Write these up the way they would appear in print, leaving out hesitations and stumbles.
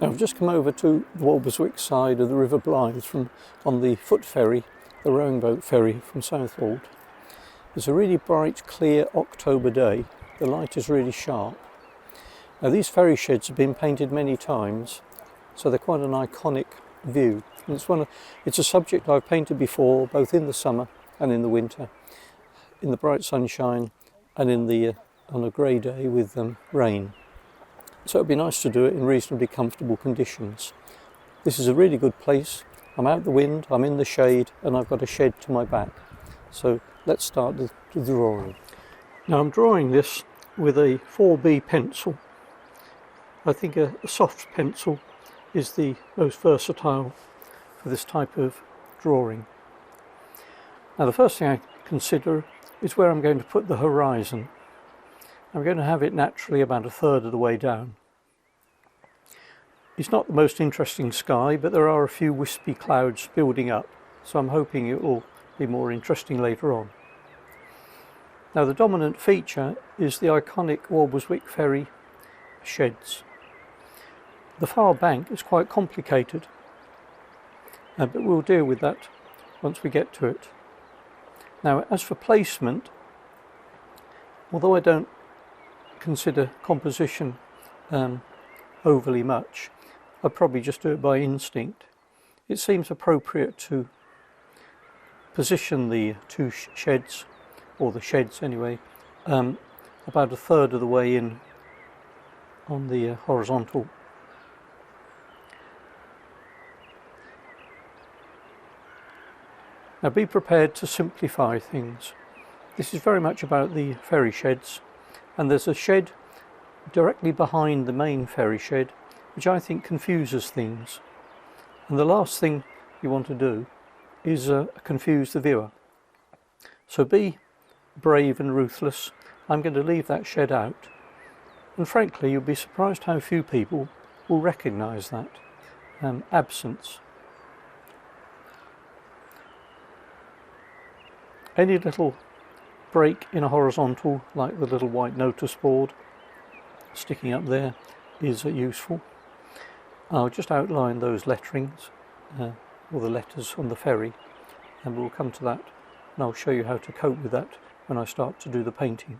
Now I've just come over to the Walberswick side of the River Blythe on the foot ferry, the rowing boat ferry from Southwold. It's a really bright, clear October day. The light is really sharp. Now these ferry sheds have been painted many times, so they're quite an iconic view. And it's a subject I've painted before, both in the summer and in the winter, in the bright sunshine and on a grey day with rain. So it'd be nice to do it in reasonably comfortable conditions. This is a really good place. I'm out the wind, I'm in the shade, and I've got a shed to my back. So let's start the drawing. Now I'm drawing this with a 4B pencil. I think a soft pencil is the most versatile for this type of drawing. Now the first thing I consider is where I'm going to put the horizon. I'm going to have it naturally about a third of the way down. It's not the most interesting sky, but there are a few wispy clouds building up, so I'm hoping it will be more interesting later on. Now the dominant feature is the iconic Walberswick Ferry Sheds. The far bank is quite complicated, but we'll deal with that once we get to it. Now as for placement, although I don't consider composition overly much, I'd probably just do it by instinct. It seems appropriate to position the two sheds, or the sheds anyway, about a third of the way in on the horizontal. Now be prepared to simplify things. This is very much about the ferry sheds, and there's a shed directly behind the main ferry shed which I think confuses things, and the last thing you want to do is confuse the viewer. So be brave and ruthless. I'm going to leave that shed out, and frankly you'll be surprised how few people will recognise that absence. Any little break in a horizontal, like the little white notice board sticking up there, is useful. I'll just outline those letterings, or the letters on the ferry, and we'll come to that, and I'll show you how to cope with that when I start to do the painting.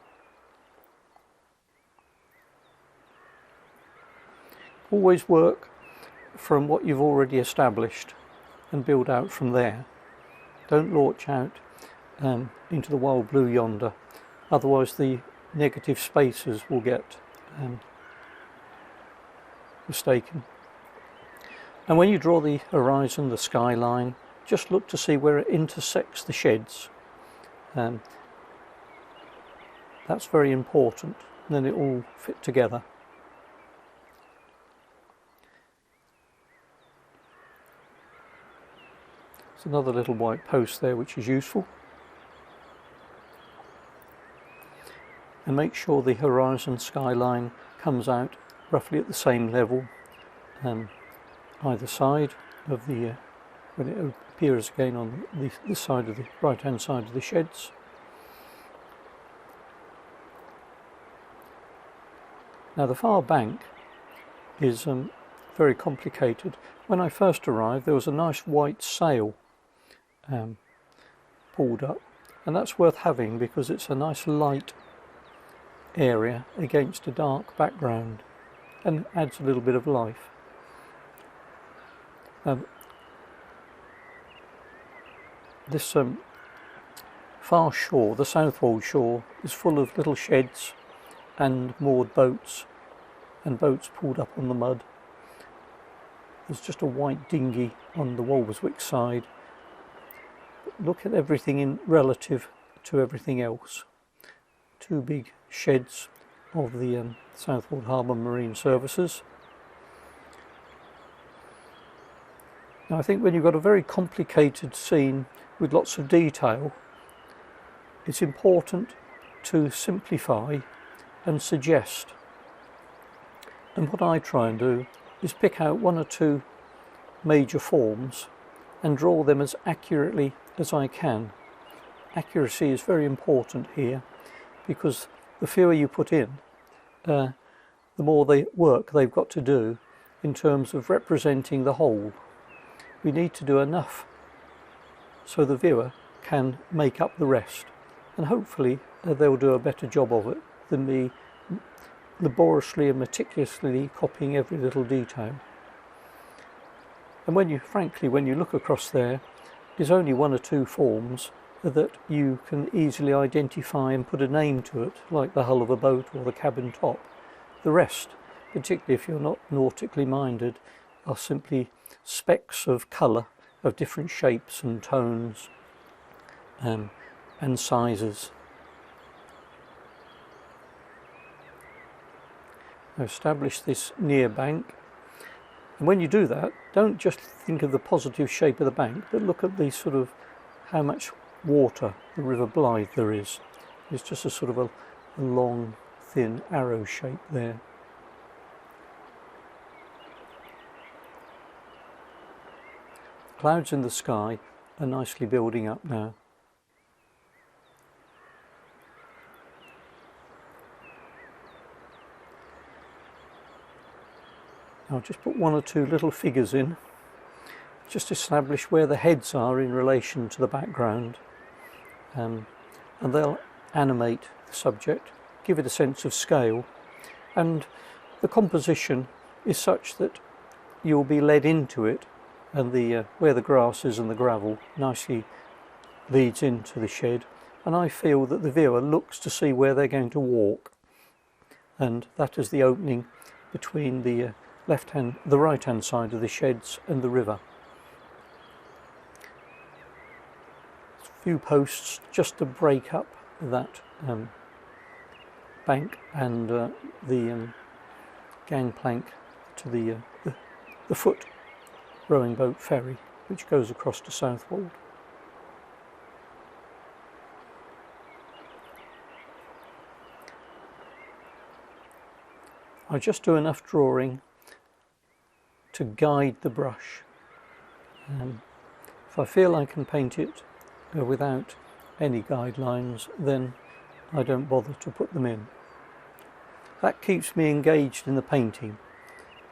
Always work from what you've already established and build out from there. Don't launch out into the wild blue yonder, otherwise the negative spaces will get mistaken. And when you draw the horizon, the skyline, just look to see where it intersects the sheds. That's very important, and then it all fit together. There's another little white post there which is useful. And make sure the horizon skyline comes out roughly at the same level either side of the when it appears again on this side of the right hand side of the sheds. Now the far bank is very complicated. When I first arrived there was a nice white sail pulled up, and that's worth having because it's a nice light area against a dark background and adds a little bit of life. This far shore, the Southwold shore, is full of little sheds and moored boats and boats pulled up on the mud. There's just a white dinghy on the Walberswick side. Look at everything in relative to everything else. Two big sheds of the Southwold Harbour Marine Services. Now I think when you've got a very complicated scene with lots of detail, it's important to simplify and suggest. And what I try and do is pick out one or two major forms and draw them as accurately as I can. Accuracy is very important here because the fewer you put in, the more work they've got to do in terms of representing the whole. We need to do enough so the viewer can make up the rest, and hopefully they'll do a better job of it than me laboriously and meticulously copying every little detail. And when you look across there, there's only one or two forms that you can easily identify and put a name to it, like the hull of a boat or the cabin top. The rest, particularly if you're not nautically minded, are simply specks of colour of different shapes and tones and sizes. Now establish this near bank, and when you do that, don't just think of the positive shape of the bank, but look at the sort of how much water the River Blythe there is. It's just a sort of a long thin arrow shape there. Clouds in the sky are nicely building up now. I'll just put one or two little figures in, just establish where the heads are in relation to the background, and they'll animate the subject, give it a sense of scale, and the composition is such that you'll be led into it, and where the grass is and the gravel nicely leads into the shed, and I feel that the viewer looks to see where they're going to walk, and that is the opening between the right hand side of the sheds and the river. A few posts just to break up that bank and the gangplank to the foot rowing boat ferry which goes across to Southwold. I just do enough drawing to guide the brush. If I feel I can paint it without any guidelines, then I don't bother to put them in. That keeps me engaged in the painting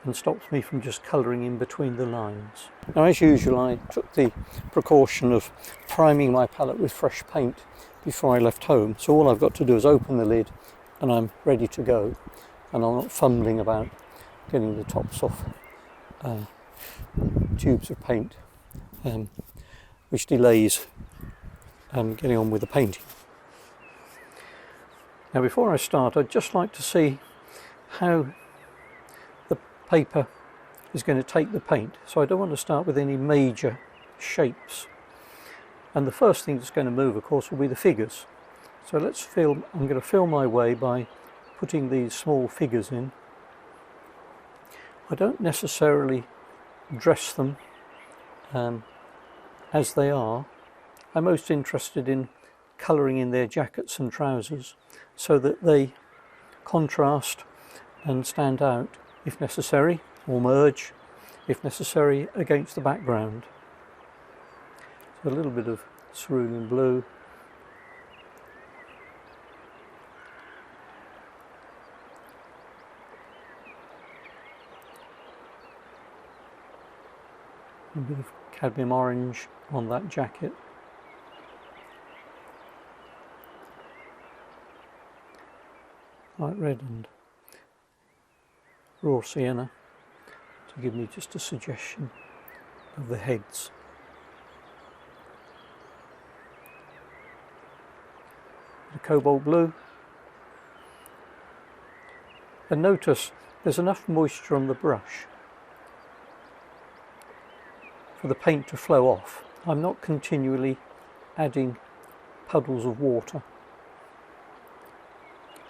and stops me from just colouring in between the lines. Now, as usual, I took the precaution of priming my palette with fresh paint before I left home, so all I've got to do is open the lid and I'm ready to go, and I'm not fumbling about getting the tops off tubes of paint, which delays getting on with the painting. Now, before I start, I'd just like to see how the paper is going to take the paint, so I don't want to start with any major shapes, and the first thing that's going to move, of course, will be the figures. So I'm going to fill my way by putting these small figures in. I don't necessarily dress them as they are. I'm most interested in colouring in their jackets and trousers so that they contrast and stand out if necessary, or merge if necessary against the background. So a little bit of cerulean blue. A bit of cadmium orange on that jacket. Light red and raw sienna to give me just a suggestion of the heads. The cobalt blue. And notice there's enough moisture on the brush for the paint to flow off. I'm not continually adding puddles of water.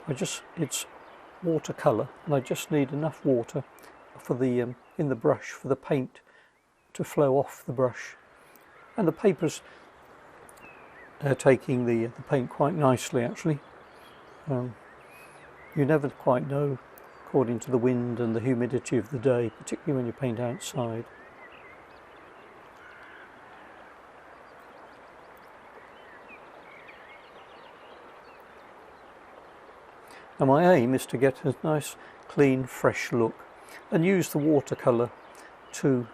It's watercolour, and I just need enough water for the in the brush for the paint to flow off the brush. And the paper's taking the paint quite nicely, actually. You never quite know, according to the wind and the humidity of the day, particularly when you paint outside. Now my aim is to get a nice, clean, fresh look and use the watercolour to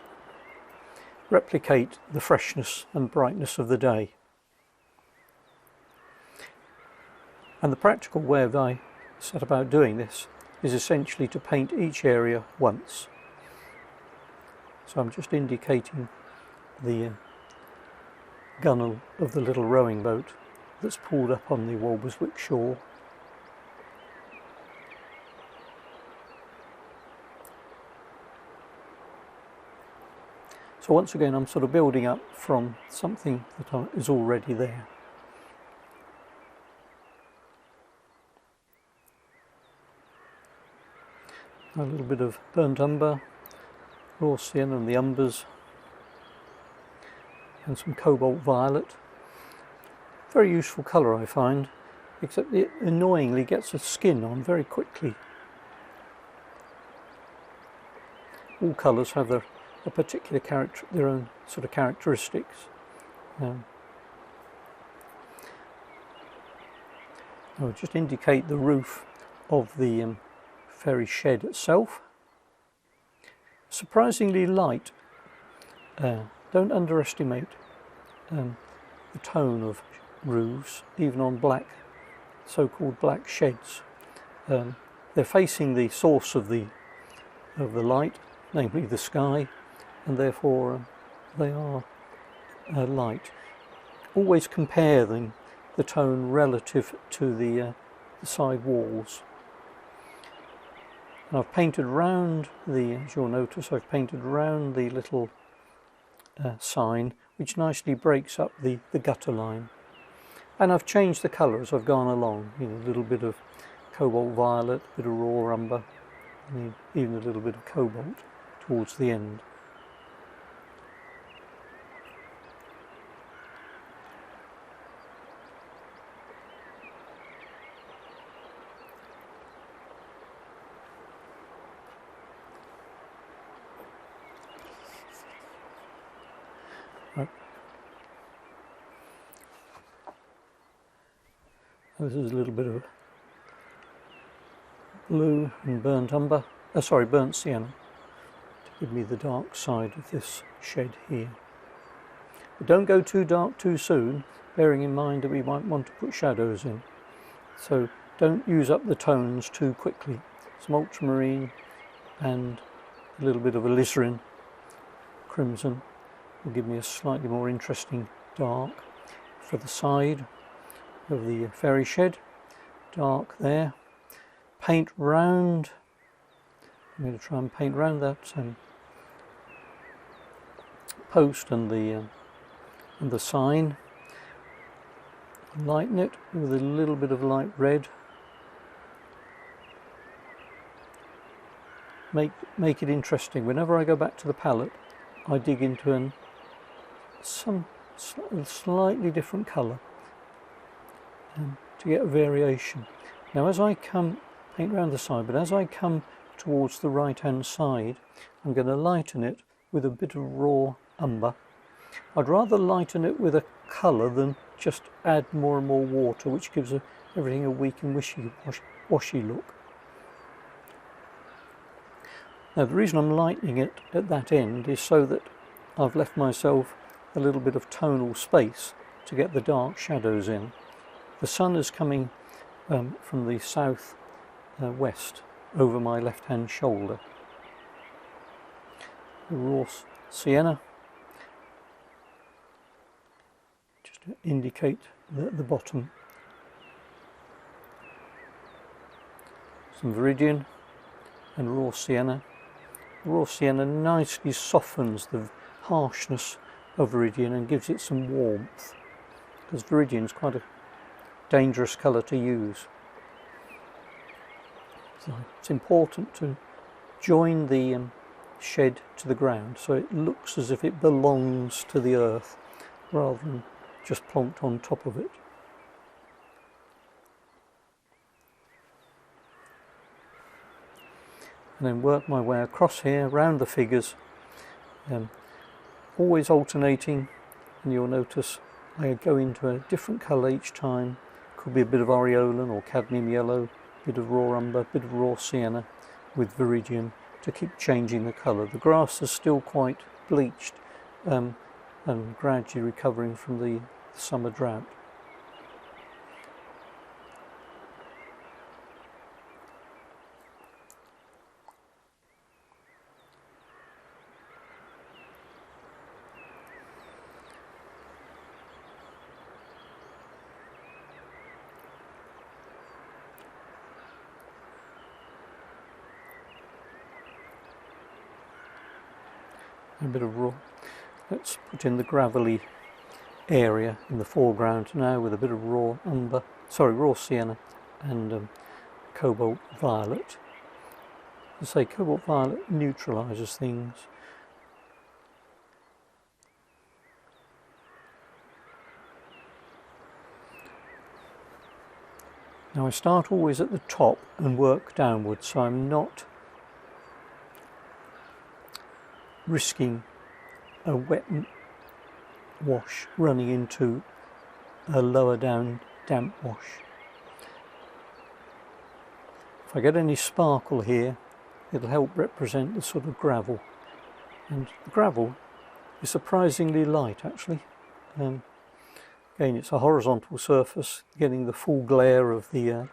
replicate the freshness and brightness of the day. And the practical way of I set about doing this is essentially to paint each area once. So I'm just indicating the gunnel of the little rowing boat that's pulled up on the Walberswick shore. So once again I'm sort of building up from something that is already there. A little bit of burnt umber, raw sienna and the umbers, and some cobalt violet. Very useful colour, I find, except it annoyingly gets the skin on very quickly. All colours have a particular character, their own sort of characteristics. I'll just indicate the roof of the ferry shed itself. Surprisingly light. Don't underestimate the tone of roofs, even on black, so-called black sheds. They're facing the source of the light, namely the sky, and therefore they are light. Always compare the tone relative to the side walls. And I've painted round as you'll notice, I've painted round the little sign, which nicely breaks up the gutter line. And I've changed the colour as I've gone along. You know, a little bit of cobalt violet, a bit of raw umber, and even a little bit of cobalt towards the end. This is a little bit of blue and burnt umber, burnt sienna, to give me the dark side of this shed here. But don't go too dark too soon, bearing in mind that we might want to put shadows in. So don't use up the tones too quickly. Some ultramarine and a little bit of alizarin crimson will give me a slightly more interesting dark for the side of the ferry shed. Dark there. Paint round. I'm going to try and paint round that post and the sign. Lighten it with a little bit of light red. Make it interesting. Whenever I go back to the palette, I dig into some slightly different colour to get a variation. Now as I paint around the side, but as I come towards the right hand side, I'm going to lighten it with a bit of raw umber. I'd rather lighten it with a colour than just add more and more water, which gives everything a weak and washy look. Now the reason I'm lightening it at that end is so that I've left myself a little bit of tonal space to get the dark shadows in. The sun is coming from the south west over my left hand shoulder. The raw sienna, just to indicate the bottom. Some viridian and raw sienna. The raw sienna nicely softens the harshness of viridian and gives it some warmth, because viridian is quite a dangerous colour to use. So it's important to join the shed to the ground so it looks as if it belongs to the earth rather than just plonked on top of it. And then work my way across here, round the figures, always alternating, and you'll notice I go into a different colour each time. Could be a bit of aureolin or cadmium yellow, a bit of raw umber, a bit of raw sienna with viridian to keep changing the colour. The grass is still quite bleached and gradually recovering from the summer drought. A bit of raw. Let's put in the gravelly area in the foreground now with a bit of raw sienna and cobalt violet. As I say, cobalt violet neutralises things. Now I start always at the top and work downwards, so I'm not risking a wet wash running into a lower down damp wash. If I get any sparkle here, it'll help represent the sort of gravel, and the gravel is surprisingly light actually. Again, it's a horizontal surface, getting the full glare of the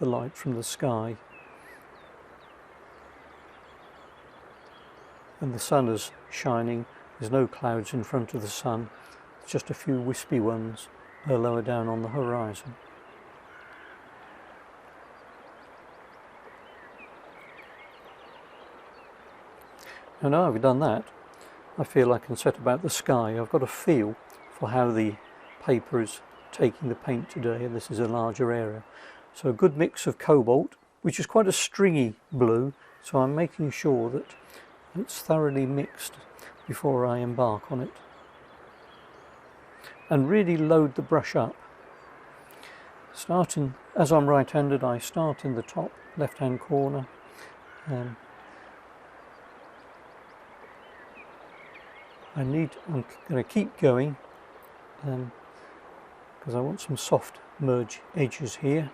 light from the sky. And the sun is shining, there's no clouds in front of the sun, it's just a few wispy ones lower down on the horizon. And now I've done that, I feel I can set about the sky. I've got a feel for how the paper is taking the paint today, and this is a larger area. So a good mix of cobalt, which is quite a stringy blue, so I'm making sure that it's thoroughly mixed before I embark on it. And really load the brush up. Starting, as I'm right-handed, I start in the top left-hand corner. I'm going to keep going because I want some soft merge edges here.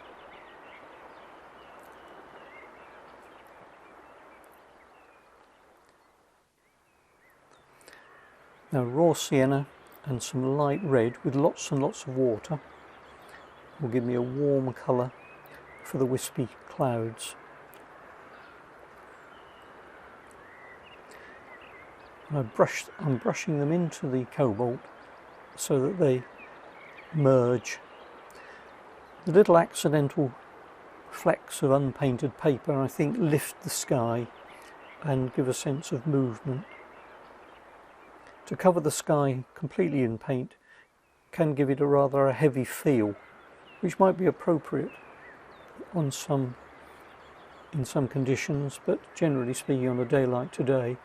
Now raw sienna and some light red with lots and lots of water will give me a warm colour for the wispy clouds. I'm brushing them into the cobalt so that they merge. The little accidental flecks of unpainted paper, I think, lift the sky and give a sense of movement. To cover the sky completely in paint can give it a rather heavy feel, which might be appropriate in some conditions, but generally speaking, on a day like today,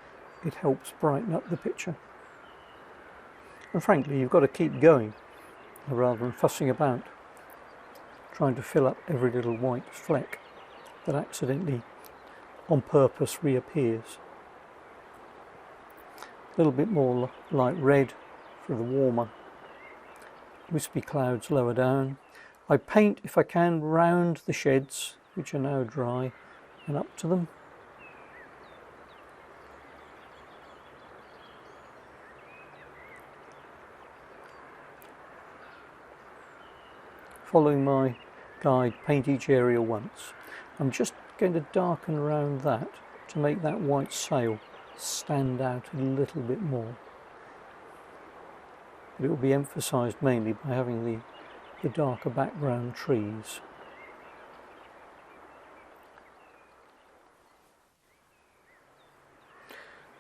it helps brighten up the picture. And frankly, you've got to keep going rather than fussing about trying to fill up every little white fleck that accidentally on purpose reappears. A little bit more light red for the warmer wispy clouds lower down. I paint, if I can, round the sheds, which are now dry, and up to them. following my guide, paint each area once. I'm just going to darken around that to make that white sail stand out a little bit more. But it will be emphasised mainly by having the darker background trees.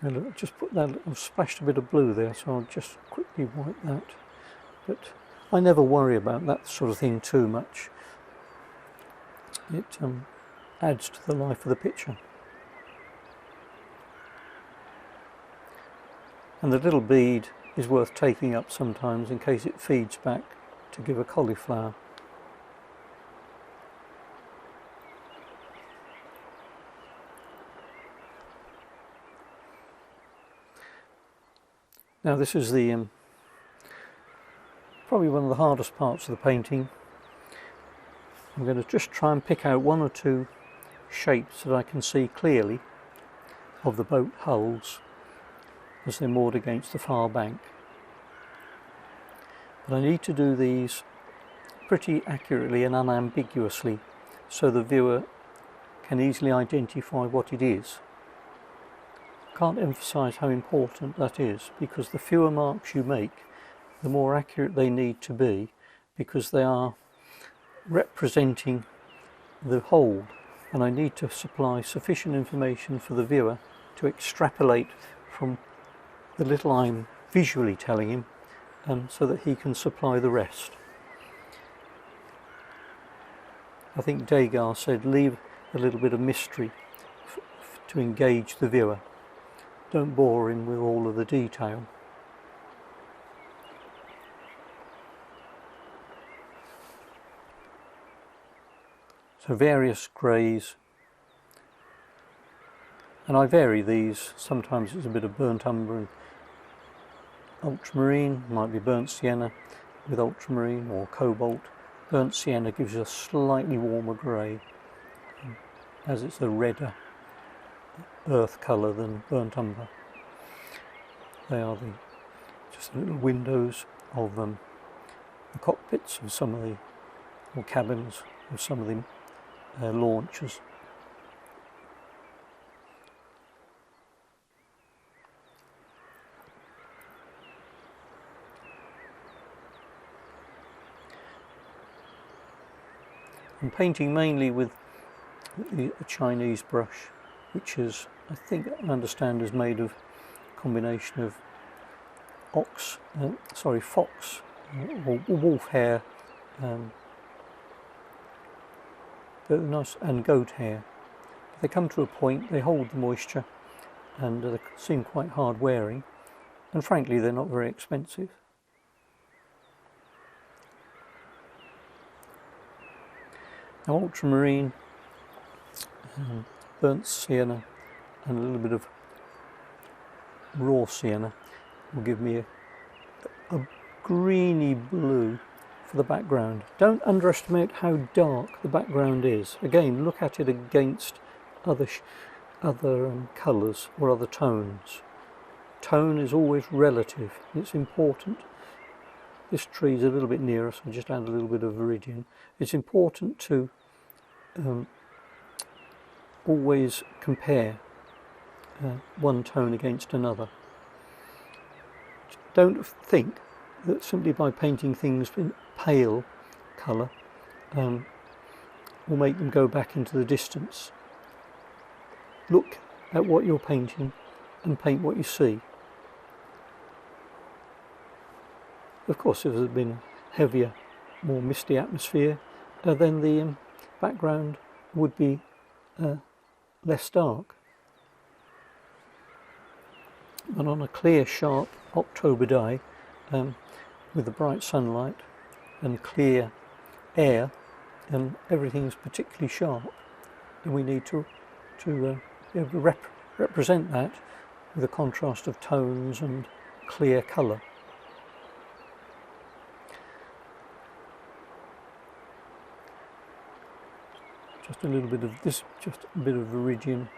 And I'll just put that, I've splashed a bit of blue there, so I'll just quickly wipe that. But I never worry about that sort of thing too much. It adds to the life of the picture. And the little bead is worth taking up sometimes in case it feeds back to give a cauliflower. Now this is the probably one of the hardest parts of the painting. I'm going to just try and pick out one or two shapes that I can see clearly of the boat hulls as they're moored against the far bank. But I need to do these pretty accurately and unambiguously so the viewer can easily identify what it is. I can't emphasise how important that is, because the fewer marks you make, the more accurate they need to be, because they are representing the whole, and I need to supply sufficient information for the viewer to extrapolate from the little I'm visually telling him, so that he can supply the rest. I think Degas said, leave a little bit of mystery to engage the viewer. Don't bore him with all of the detail. So various greys, and I vary these. Sometimes it's a bit of burnt umber and ultramarine, might be burnt sienna with ultramarine or cobalt. Burnt sienna gives you a slightly warmer grey, as it's a redder earth colour than burnt umber. They are just the little windows of the cockpits of some of the, or cabins of some of the launches. I'm painting mainly with a Chinese brush, which is, I think I understand, is made of a combination of fox or wolf hair and goat hair. They come to a point, they hold the moisture, and they seem quite hard wearing, and frankly they're not very expensive. Now ultramarine, burnt sienna and a little bit of raw sienna will give me a greeny blue for the background. Don't underestimate how dark the background is. Again, look at it against other colours or other tones. Tone is always relative. It's important. This tree is a little bit nearer, so I'll just add a little bit of viridian. It's important to always compare one tone against another. Don't think that simply by painting things in pale colour will make them go back into the distance. Look at what you're painting and paint what you see. Of course, if there had been a heavier, more misty atmosphere, then the background would be less dark. But on a clear, sharp October day, with the bright sunlight and clear air, everything's particularly sharp, and we need to be able to represent that with a contrast of tones and clear colour. Just a little bit of this, just a bit of viridian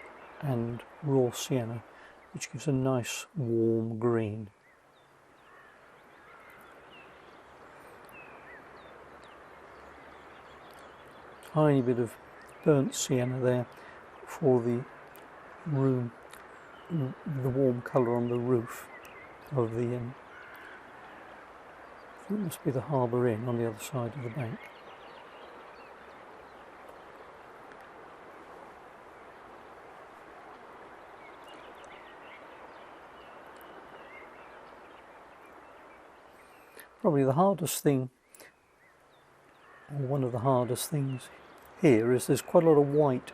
and raw sienna, which gives a nice warm green. tiny bit of burnt sienna there for the room, the warm colour on the roof of the, it must be the Harbour Inn on the other side of the bank. Probably the hardest thing, or one of the hardest things here, is there's quite a lot of white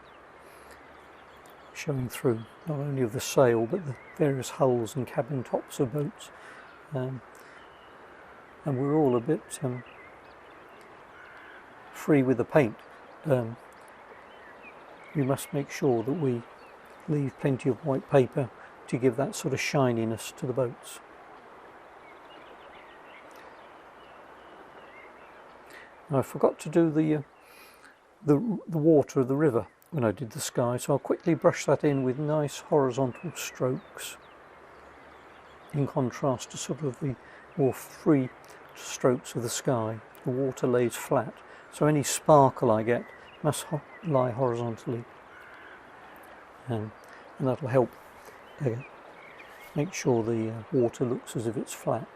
showing through, not only of the sail but the various hulls and cabin tops of boats, and we're all a bit free with the paint. We must make sure that we leave plenty of white paper to give that sort of shininess to the boats. Now, I forgot to do the water of the river when I did the sky, so I'll quickly brush that in with nice horizontal strokes, in contrast to sort of the more free strokes of the sky. The water lays flat, so any sparkle I get must lie horizontally, and that'll help make sure the water looks as if it's flat,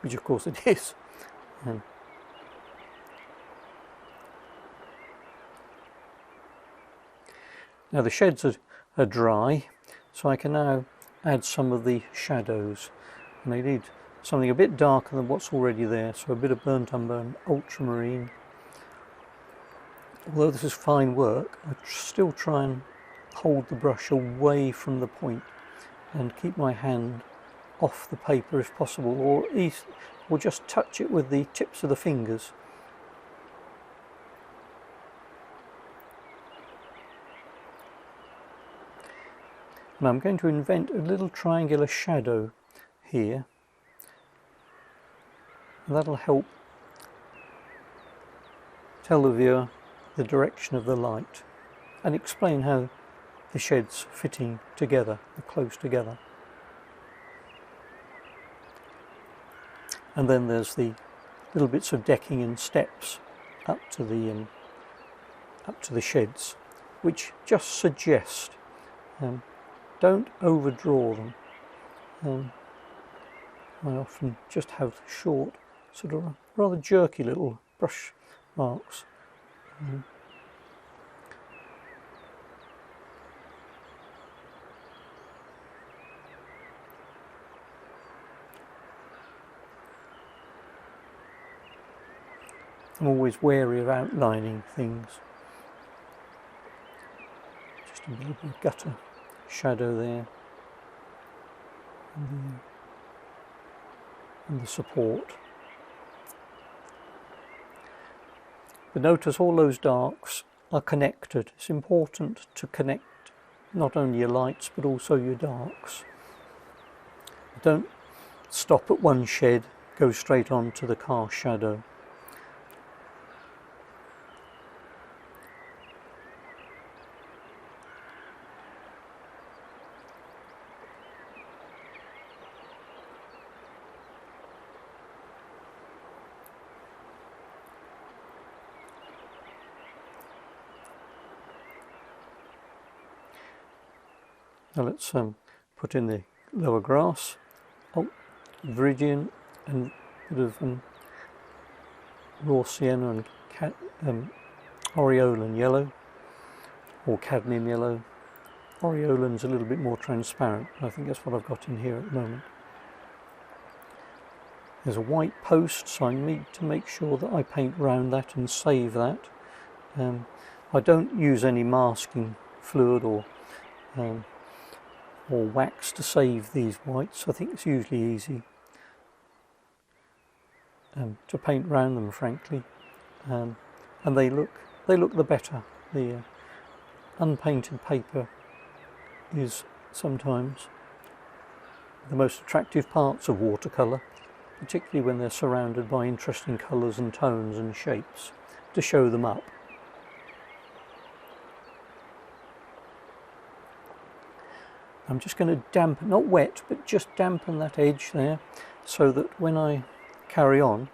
which of course it is. Now the sheds are dry, so I can now add some of the shadows, and I need something a bit darker than what's already there, so a bit of burnt umber and ultramarine. Although this is fine work, I still try and hold the brush away from the point and keep my hand off the paper if possible, or just touch it with the tips of the fingers. And I'm going to invent a little triangular shadow here, and that'll help tell the viewer the direction of the light and explain how the sheds fitting together, are close together. And then there's the little bits of decking and steps up to the sheds, which just suggest, don't overdraw them. I often just have short, sort of rather jerky little brush marks. I'm always wary of outlining things. Just a little bit of gutter shadow there, and the support. But notice all those darks are connected. It's important to connect not only your lights but also your darks. Don't stop at one shed, go straight on to the car shadow. Now let's put in the lower grass, viridian and a bit of raw sienna and aureolin yellow, or cadmium yellow. Aureolin's a little bit more transparent, I think that's what I've got in here at the moment. There's a white post, so I need to make sure that I paint round that and save that. I don't use any masking fluid or wax to save these whites. I think it's usually easy to paint round them, frankly, and they look the better. The unpainted paper is sometimes the most attractive parts of watercolour, particularly when they're surrounded by interesting colours and tones and shapes to show them up. I'm just going to dampen, not wet, but just dampen that edge there, so that when I carry on,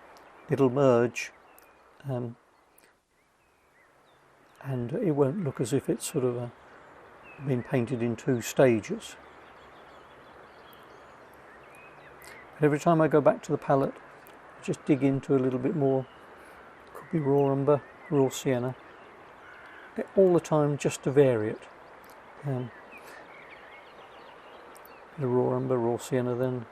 it'll merge and it won't look as if it's sort of been painted in two stages. Every time I go back to the palette, I just dig into a little bit more. Could be raw umber, raw sienna, all the time, just to vary it. The raw umber, raw sienna, then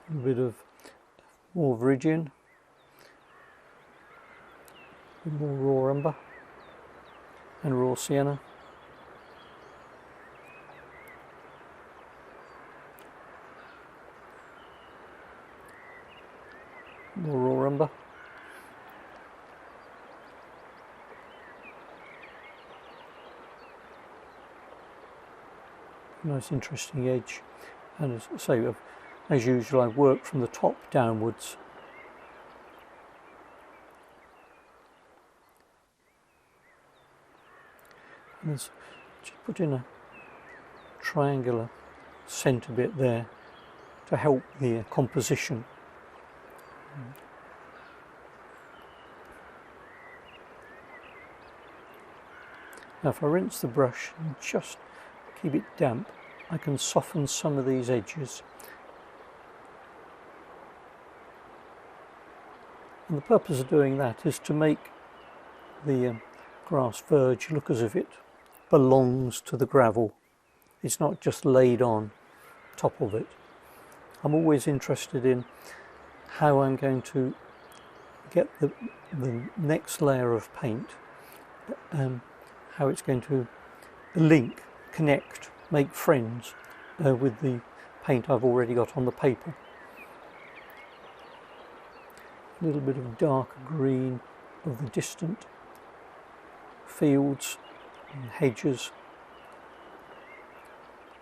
a bit of more viridian, a bit more raw umber and raw sienna. More raw umber. Nice interesting edge, and as I say, as usual I work from the top downwards. And just put in a triangular centre bit there to help the composition. Now if I rinse the brush and just keep it damp, I can soften some of these edges. And the purpose of doing that is to make the grass verge look as if it belongs to the gravel. It's not just laid on top of it. I'm always interested in how I'm going to get the next layer of paint, how it's going to link, connect, make friends with the paint I've already got on the paper. A little bit of darker green of the distant fields and hedges,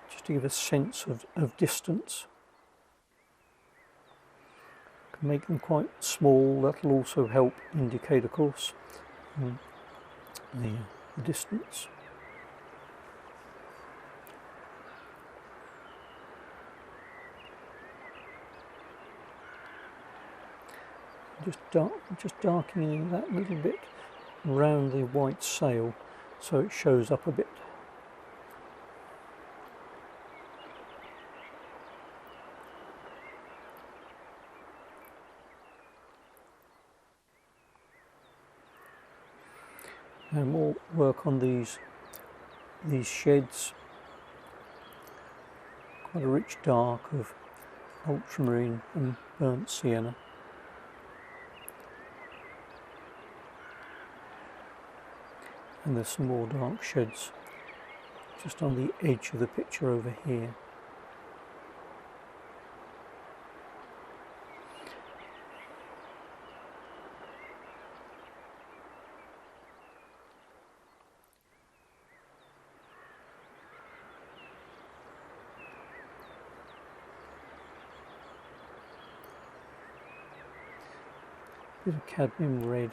just to give a sense of distance. Can make them quite small, that will also help indicate, of course, the distance. Just darkening that little bit around the white sail so it shows up a bit. Now more work on these sheds. Quite a rich dark of ultramarine and burnt sienna. And there's some more dark sheds just on the edge of the picture over here. Bit of cadmium red.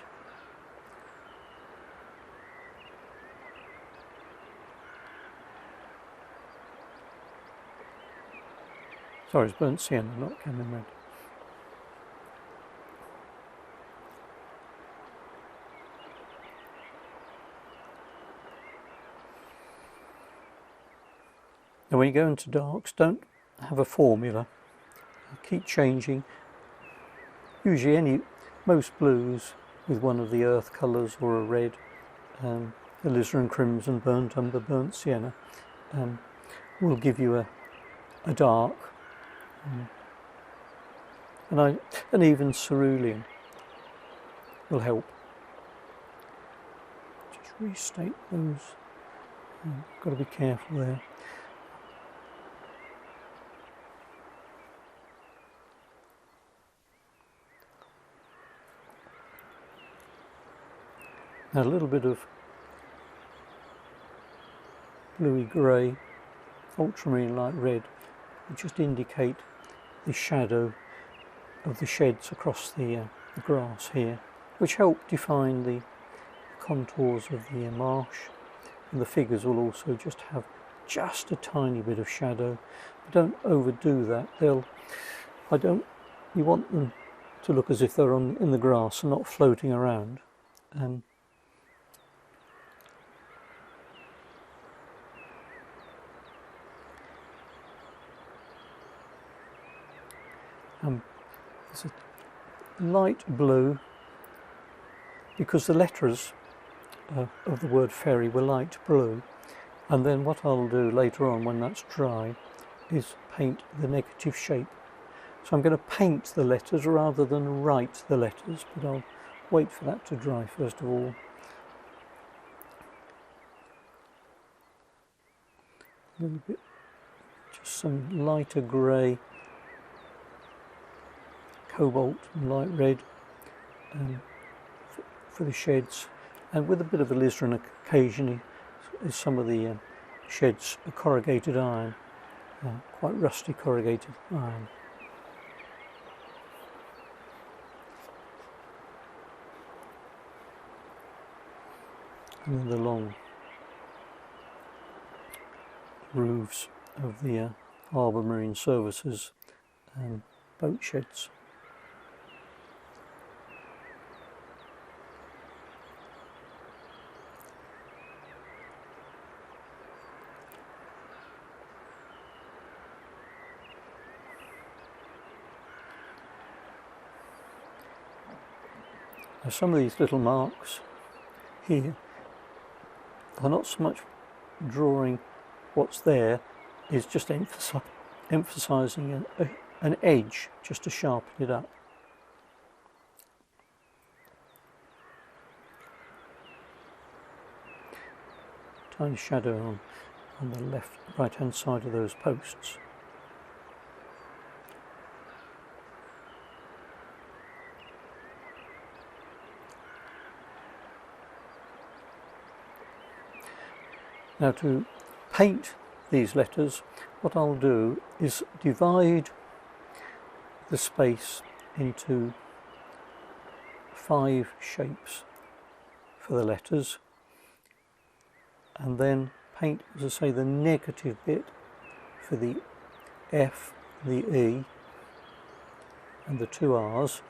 Sorry, it's burnt sienna, not cadmium red. Now when you go into darks, don't have a formula. Keep changing. Usually most blues with one of the earth colours or a red, alizarin crimson, burnt umber, burnt sienna, will give you a dark. And even cerulean will help. Just restate those. Got to be careful there. Now a little bit of bluey grey, ultramarine light red will just indicate the shadow of the sheds across the grass here, which help define the contours of the marsh, and the figures will also just have just a tiny bit of shadow. But don't overdo that. You want them to look as if they're in the grass and not floating around. There's a light blue because the letters of the word ferry were light blue, and then what I'll do later on when that's dry is paint the negative shape. So I'm going to paint the letters rather than write the letters, but I'll wait for that to dry first of all. A little bit, just some lighter grey, cobalt and light red for the sheds, and with a bit of alizarin occasionally, as some of the sheds are corrugated iron, quite rusty corrugated iron. And then the long roofs of the Harbour Marine Services boat sheds. Now some of these little marks here are not so much drawing what's there, is just emphasising an edge just to sharpen it up. Tiny shadow on the right hand side of those posts. Now to paint these letters, what I'll do is divide the space into 5 shapes for the letters, and then paint, as I say, the negative bit for the F, the E and the 2 R's.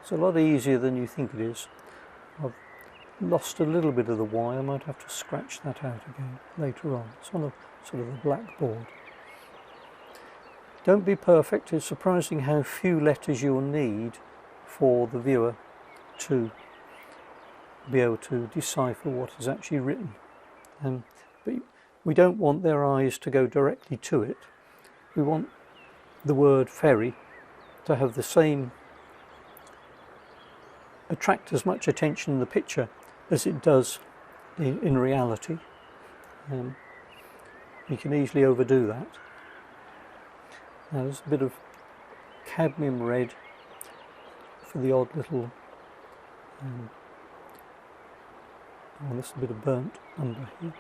It's a lot easier than you think it is. I've lost a little bit of the Y, I might have to scratch that out again later on. It's on a sort of a blackboard. Don't be perfect. It's surprising how few letters you'll need for the viewer to be able to decipher what is actually written. But we don't want their eyes to go directly to it. We want the word ferry to have the same, attract as much attention in the picture as it does in reality. You can easily overdo that. Now there's a bit of cadmium red for the odd little, there's a bit of burnt under here.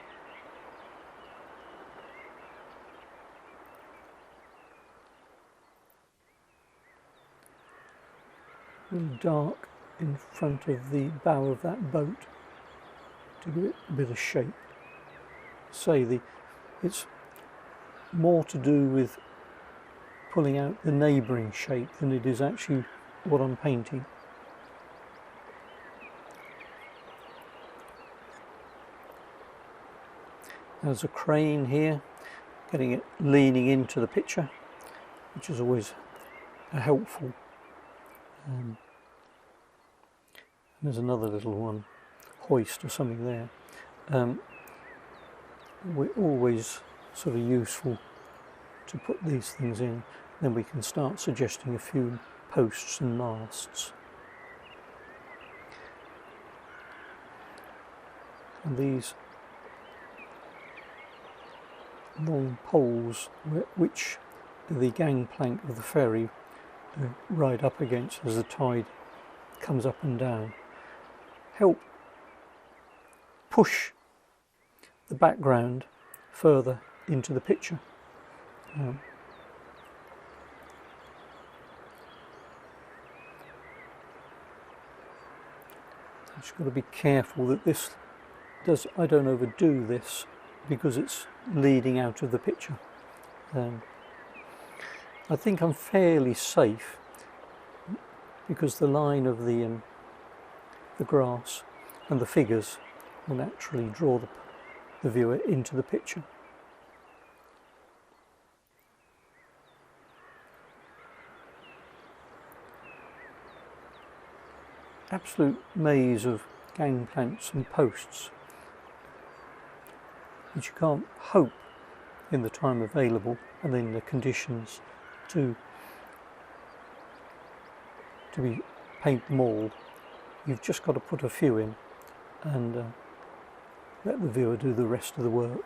A little dark in front of the bow of that boat to give it a bit of shape. It's more to do with pulling out the neighbouring shape than it is actually what I'm painting. There's a crane here, getting it leaning into the picture, which is always helpful. And there's another little one, hoist or something there. We're always sort of useful to put these things in, then we can start suggesting a few posts and masts. And these long poles which the gangplank of the ferry ride up against as the tide comes up and down help push the background further into the picture. I've just got to be careful that I don't overdo this because it's leading out of the picture. I think I'm fairly safe because the line of the grass and the figures will naturally draw the viewer into the picture. Absolute maze of gangplanks and posts, which you can't hope in the time available and in the conditions to paint them all. You've just got to put a few in and let the viewer do the rest of the work.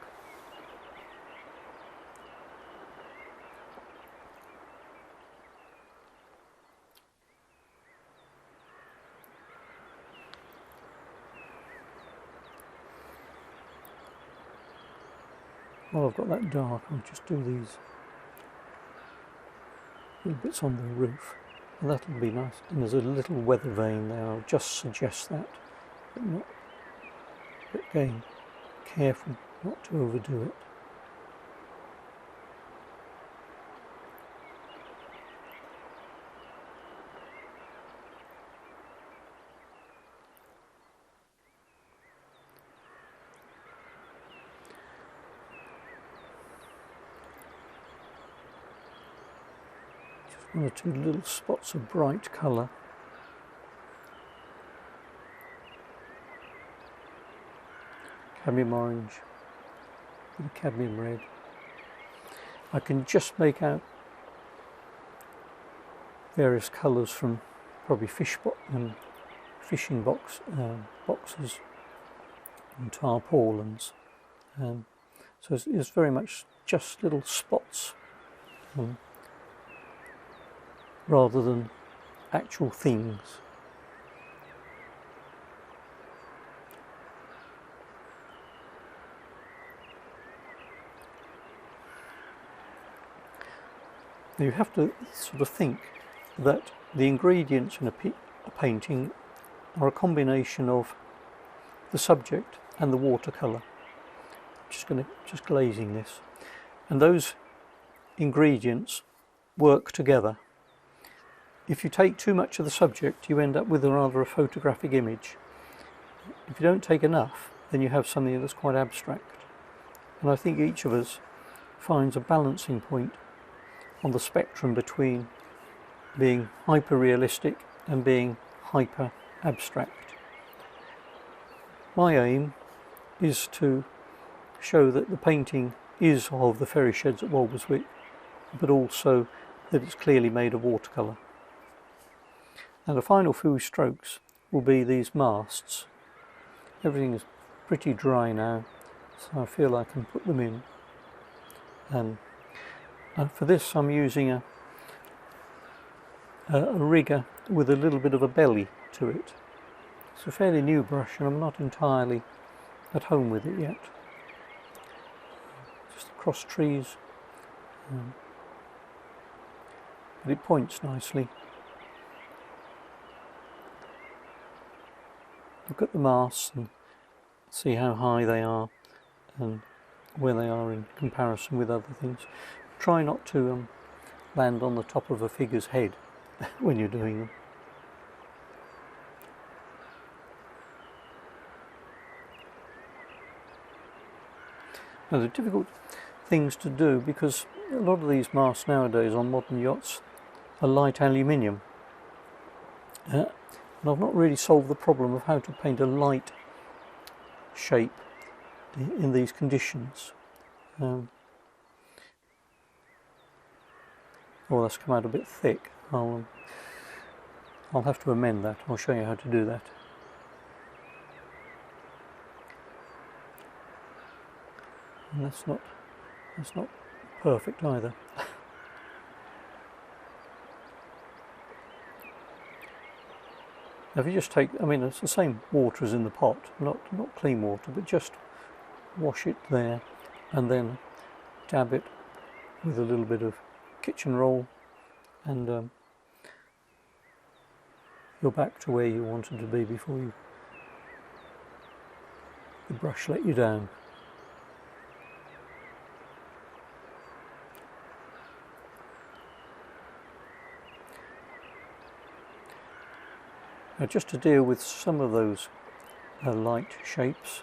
While I've got that dark, I'll just do these little bits on the roof, and that'll be nice. And there's a little weather vane there, I'll just suggest that, but again, careful not to overdo it. One or two little spots of bright colour. Cadmium orange, and cadmium red. I can just make out various colours from probably fishing boxes and tarpaulins. So it's very much just little spots. Rather than actual things. You have to sort of think that the ingredients in a painting are a combination of the subject and the watercolour. Just glazing this, and those ingredients work together. If you take too much of the subject, you end up with a photographic image. If you don't take enough, then you have something that's quite abstract. And I think each of us finds a balancing point on the spectrum between being hyper-realistic and being hyper-abstract. My aim is to show that the painting is of the ferry sheds at Walberswick, but also that it's clearly made of watercolour. And the final few strokes will be these masts. Everything is pretty dry now, so I feel I can put them in. And for this I'm using a rigger with a little bit of a belly to it. It's a fairly new brush and I'm not entirely at home with it yet. Just across trees, but it points nicely. Look at the masts and see how high they are and where they are in comparison with other things. Try not to land on the top of a figure's head when you're doing them. Now, the difficult things to do, because a lot of these masts nowadays on modern yachts are light aluminium. And I've not really solved the problem of how to paint a light shape in these conditions. Oh, that's come out a bit thick. I'll have to amend that. I'll show you how to do that. And that's not perfect either. Now if you just take, I mean it's the same water as in the pot, not clean water, but just wash it there and then dab it with a little bit of kitchen roll and you're back to where you wanted to be before the brush let you down. Now, just to deal with some of those light shapes,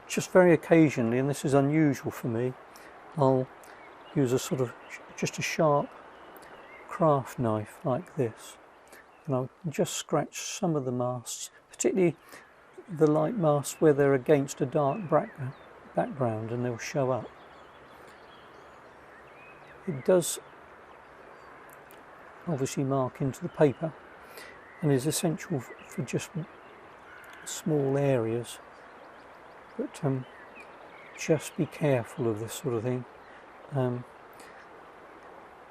just very occasionally, and this is unusual for me, I'll use a sort of just a sharp craft knife like this, and I'll just scratch some of the masts, particularly the light masts where they're against a dark background, and they'll show up. It does obviously mark into the paper and is essential for just small areas, but just be careful of this sort of thing.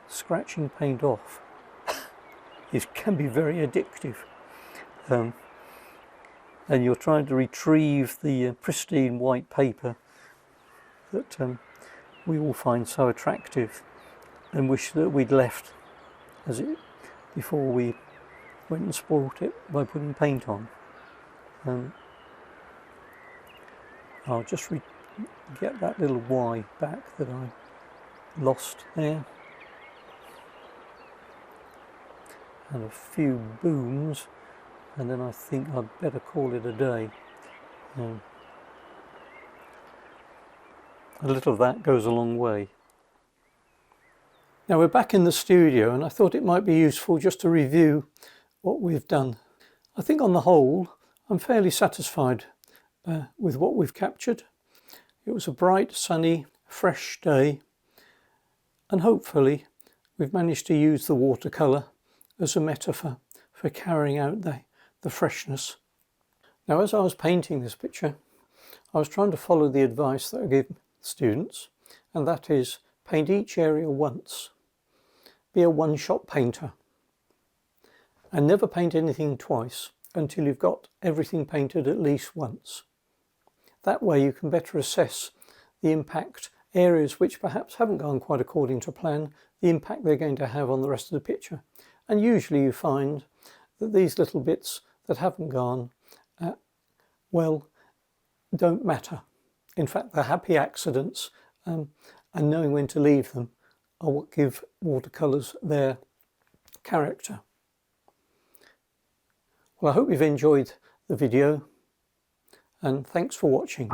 Scratching paint off can be very addictive, and you're trying to retrieve the pristine white paper that we all find so attractive and wish that we'd left as it before we went and spoilt it by putting paint on. I'll just get that little Y back that I lost there, and a few booms, and then I think I'd better call it a day. A little of that goes a long way. Now we're back in the studio, and I thought it might be useful just to review what we've done. I think on the whole I'm fairly satisfied with what we've captured. It was a bright, sunny, fresh day, and hopefully we've managed to use the watercolour as a metaphor for carrying out the freshness. Now, as I was painting this picture, I was trying to follow the advice that I give students, and that is paint each area once. Be a one-shot painter, and never paint anything twice until you've got everything painted at least once. That way you can better assess the impact, areas which perhaps haven't gone quite according to plan, the impact they're going to have on the rest of the picture. And usually you find that these little bits that haven't gone well don't matter. In fact, the happy accidents and knowing when to leave them are what give watercolours their character. Well, I hope you've enjoyed the video, and thanks for watching.